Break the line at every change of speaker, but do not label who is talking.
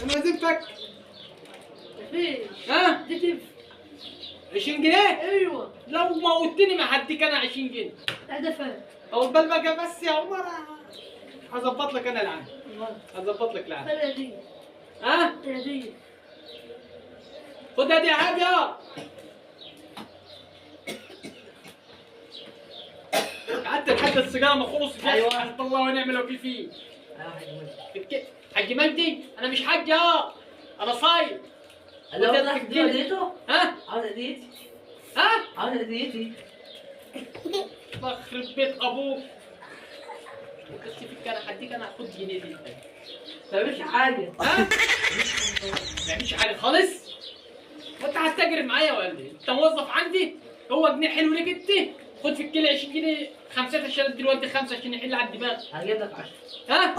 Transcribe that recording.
انا عايزين فك.
مفيش.
ها؟
دي
20 جنيه؟
ايوه.
لو موتني ما هديك انا 20 جنيه.
ده فاهم.
هو البال بقى بس يا عمر. هظبط لك انا العام. هظبط لك العام.
خد دي.
ها؟
دي.
خدها دي يا حاج يا. قعدت لحد السيجاره ما خلص.
أيوة.
حسب الله ونعم الوكيل فيه.
ايوه
حاج مجدي انا مش حاج يا. انا صايم.
لو
وده
ده
التكتيك.
هديته
ها؟
عاوز هديتي
ها؟
عاوز هديتي
الله يخرب بيت ابوك. بس فيك انا هديك انا هاخد جنيه دي.
ما تعملش حاجه.
ها؟ ما تعملش حاجه خالص. وانت هتتاجر معايا ولا ايه؟ انت موظف عندي؟ هو جنيه حلو ليك انت؟ خد في الكيلو 20 جنيه، خمسات عشان دلوقتي 5 عشان يحل على الدماغ.
هجيب لك 10.
ها؟